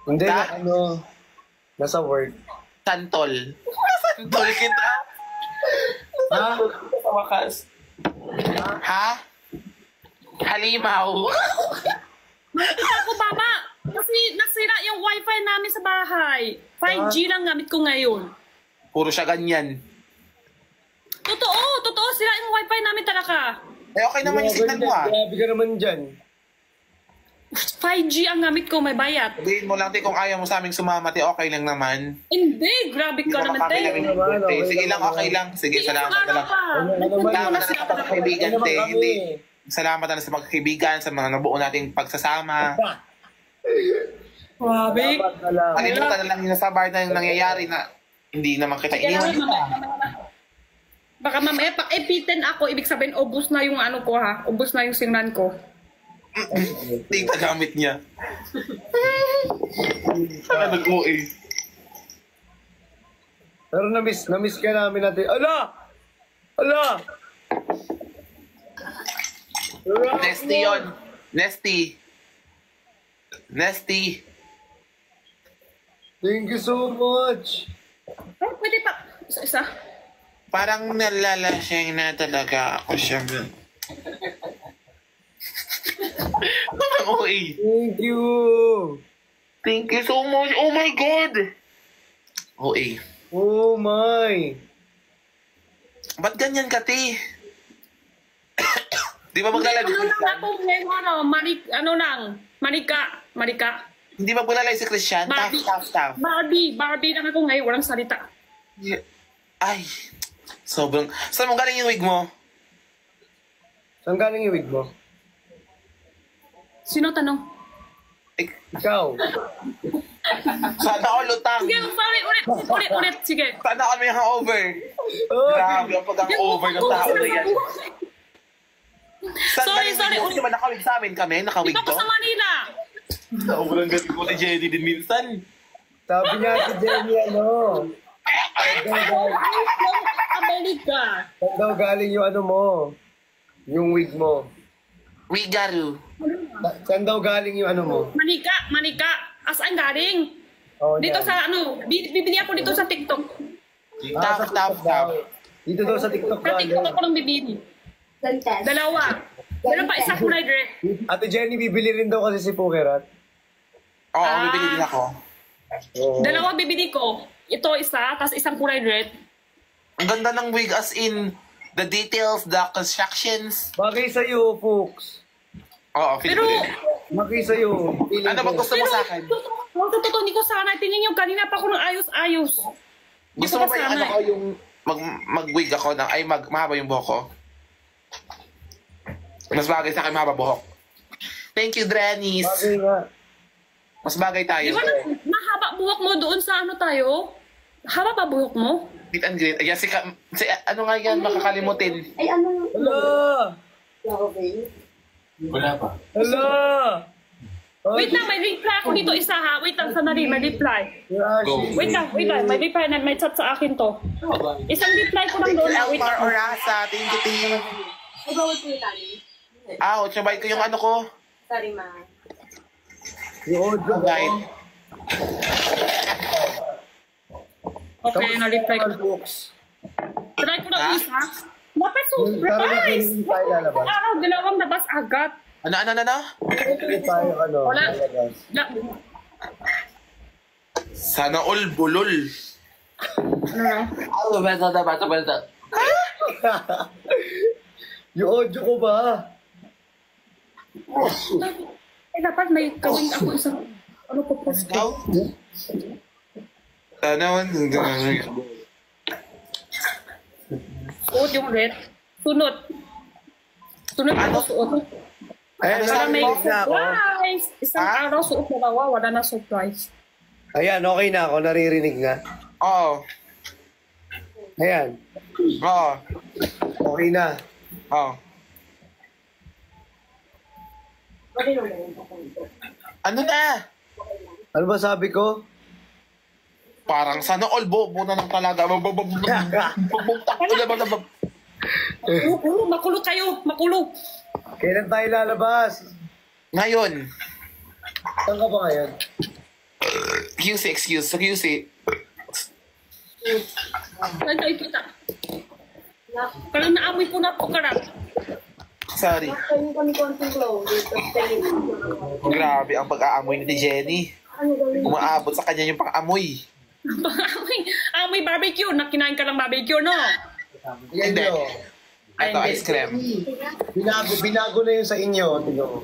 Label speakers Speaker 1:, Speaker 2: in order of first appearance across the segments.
Speaker 1: Hindi na nasa work.
Speaker 2: Santol. Santol kita.
Speaker 1: Ha?
Speaker 2: Sa wakas. Ha? Halimaw.
Speaker 3: Ako, Baba. Kasi nasira yung wifi namin sa bahay. 5G lang gamit ko ngayon.
Speaker 2: Puro siya ganyan.
Speaker 3: Totoo. Sira yung wifi namin talaga.
Speaker 2: Eh, okay naman yung signal mo, ah.
Speaker 1: Grabe ka naman dyan.
Speaker 3: 5G ang gamit ko, may bayad.
Speaker 2: Sabihin mo lang, te, kung ayaw mo sa aming sumama, te, okay lang naman.
Speaker 3: Hindi, grabe ka naman, te.
Speaker 2: Sige lang, okay lang. Sige, salamat na lang. Salamat na sa pagkakaibigan, te. Hindi. Salamat na sa pagkakaibigan, sa mga nabuo nating pagsasama.
Speaker 3: Grabe.
Speaker 2: Kalimutan na lang yung nasa bar na yung nangyayari na hindi naman kita iniwan.
Speaker 3: Baka mamaya, pag epitin ako, ibig sabihin, ubus na yung ano ko, ha? Ubus na yung singnan ko.
Speaker 2: Tingta gamit niya. Sana nag-OA.
Speaker 1: Pero na-miss ka namin natin. Ala!
Speaker 2: Nesty yun. Nesty.
Speaker 1: Thank you so much.
Speaker 3: Oh, pwede pa. Isa.
Speaker 2: Parang nalalasing na talaga ako siya. Parang OA.
Speaker 1: Thank you.
Speaker 2: Thank you so much. Oh my God. OA.
Speaker 1: Oh my.
Speaker 2: Ba't ganyan ka, te? Di ba maglalagay si Christian?
Speaker 3: Marika.
Speaker 2: Hindi ba maglalagay si Christian? Tough.
Speaker 3: Barbie lang ako ngayon, walang salita.
Speaker 2: Yeah. Ay, sobrang... Saan mo galing yung wig mo?
Speaker 1: Saan galing yung wig mo?
Speaker 3: Sino tanong?
Speaker 1: Ikaw.
Speaker 2: Sana all utang.
Speaker 3: Sige, ulit. Sige.
Speaker 2: Sana all may hangover.
Speaker 1: Oh,
Speaker 2: Grabe ang pag-hangover ng tao na yan.
Speaker 3: Sorry.
Speaker 2: Hindi ba nakawig sa amin kami? Nakawig
Speaker 3: Dito
Speaker 2: to?
Speaker 3: ko sa Manila.
Speaker 2: Sobrang galing ko ni Jenny din minsan.
Speaker 1: sabi niya si Jenny,
Speaker 3: Amerika.
Speaker 1: saan daw galing yung mo? Yung wig mo.
Speaker 2: Wigaru.
Speaker 1: Saan daw galing yung mo?
Speaker 3: Manika. Asaan galing?
Speaker 1: Oh,
Speaker 3: Dito
Speaker 1: yan.
Speaker 3: sa bibili ako dito sa TikTok.
Speaker 2: Tough.
Speaker 1: Dito daw sa TikTok
Speaker 3: Sa TikTok ako nang bibili. Dalawa. Meron pa isa kulay red.
Speaker 1: Ate Jenny, bibili rin daw kasi si Pukerat.
Speaker 2: Oo, bibili din ako.
Speaker 1: Oh.
Speaker 3: Dalawa bibili ko. Ito isa, tapos isang kulay red.
Speaker 2: Ang ganda ng wig as in the details, the constructions.
Speaker 1: Bagay sa'yo, Fuchs.
Speaker 2: Oo,
Speaker 3: Pero,
Speaker 2: feeling ko din.
Speaker 1: Bagay sa'yo.
Speaker 2: Ano ba gusto mo sa akin?
Speaker 3: totoo, hindi ko sana. Tingin nyo, kanina pa ako ng ayos-ayos.
Speaker 2: Gusto mo ba yung ano ko yung mag-wig ako ng, ay mahaba yung buhok ko? Mas bagay sa akin mahaba buhok. Thank you, Drennies.
Speaker 1: Bagay nga.
Speaker 2: Mas bagay
Speaker 3: Di
Speaker 2: tayo.
Speaker 3: ba mahaba buhok mo doon sa ano tayo? Haba ba buhok mo?
Speaker 2: Meet and greet. Ayan, si ano nga yan, makakalimutin.
Speaker 4: Ay, ano?
Speaker 1: Hala!
Speaker 2: Wala pa.
Speaker 1: Hala!
Speaker 3: Wait lang, may reply ako dito isa ha. Wait lang, sandali, may reply.
Speaker 1: Go.
Speaker 3: Wait lang, may reply na may chat sa akin to. Isang reply ko lang
Speaker 2: Thank you,
Speaker 3: doon. Wait
Speaker 2: Elmar
Speaker 3: lang.
Speaker 2: Orasa. Thank you, team.
Speaker 4: Ay, bawal po yung tali.
Speaker 2: Ouch, nabayad ko yung ano ko.
Speaker 4: Sorry, ma.
Speaker 1: Yung audio
Speaker 2: Nabayad.
Speaker 3: Okay, na-reply ko.
Speaker 1: Fuchs.
Speaker 3: Try ko na
Speaker 2: Ha?
Speaker 3: isa. Dapat
Speaker 1: Tara na
Speaker 3: surprise!
Speaker 1: kayo tayo lalabas.
Speaker 3: Araw, dalawang nabas agad.
Speaker 2: Ano?
Speaker 1: Tayo
Speaker 3: Wala.
Speaker 1: lalabas.
Speaker 2: Sana all bulol.
Speaker 3: Ano na?
Speaker 2: Bata.
Speaker 1: Yung audio ko ba?
Speaker 3: Eh, dapat may gawin ako isang ano ko post ko.
Speaker 2: Sana
Speaker 3: Suot yung red. Sunod ako suot.
Speaker 1: Ayan,
Speaker 3: Para may
Speaker 1: na ako.
Speaker 3: surprise. Isang araw suot dalawa, wala na surprise.
Speaker 1: Ayan, okay na ako. Naririnig na.
Speaker 2: Oo.
Speaker 1: Ayan.
Speaker 2: Oo.
Speaker 1: Okay na.
Speaker 2: Oo. Ano na?
Speaker 1: Ano ba sabi ko?
Speaker 2: Parang sana all bobo na ng talaga. Pagbuktak ko naman.
Speaker 3: Makulo kayo, makulo.
Speaker 1: Kailan tayo lalabas?
Speaker 2: Ngayon.
Speaker 1: Saan ka ba ngayon?
Speaker 2: Excuse.
Speaker 3: Saan tayo kita? Parang naamoy ko na po karap.
Speaker 2: Sorry.
Speaker 4: Kayo kami konting clothes.
Speaker 2: Grabe ang pag-aamoy ni Jenny. Umaabot sa kanya yung pang-amoy.
Speaker 3: Amoy barbecue. Nakinain ka lang barbecue, no?
Speaker 1: Yan
Speaker 2: Hindi.
Speaker 1: nyo.
Speaker 3: Ay,
Speaker 2: Ito,
Speaker 3: hindi.
Speaker 2: ice cream.
Speaker 1: Binago na yun sa inyo. Tingnan mo.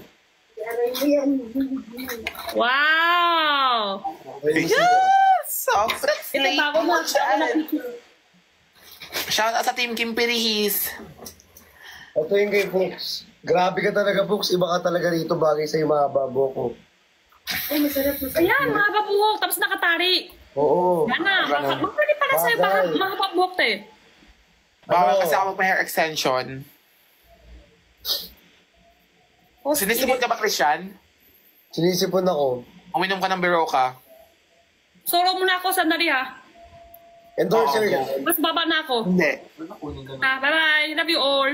Speaker 3: Wow!
Speaker 1: Ayun,
Speaker 2: Yes! Sobrang
Speaker 3: Ito
Speaker 2: slay
Speaker 3: bago
Speaker 2: mo
Speaker 3: na.
Speaker 2: dyan. Shout out sa Team Kim Pirihis.
Speaker 1: Ito yung kay Fuchs. Grabe ka talaga, Fuchs. Iba ka talaga rito. Bagay sa'yo mga babo ko.
Speaker 4: Ay, masarap.
Speaker 3: Ayan, mahaba buhok. Tapos nakatari.
Speaker 1: Oo.
Speaker 3: Yan na.
Speaker 2: Ganun.
Speaker 3: Magpili pala sa'yo.
Speaker 1: Bagay.
Speaker 3: Mahaba buhok, te.
Speaker 2: Bawal
Speaker 1: Ano?
Speaker 2: kasi ako magpa-hair extension. Sinisipot ka ba, Christian?
Speaker 1: Sinisipon ako.
Speaker 2: Uminom ka ng Berocca.
Speaker 3: Solo muna ako. Sandali, ha?
Speaker 1: Endorser
Speaker 2: Oo.
Speaker 1: yan.
Speaker 3: Mas baba na ako.
Speaker 2: Hindi.
Speaker 3: Bye-bye. Love you all.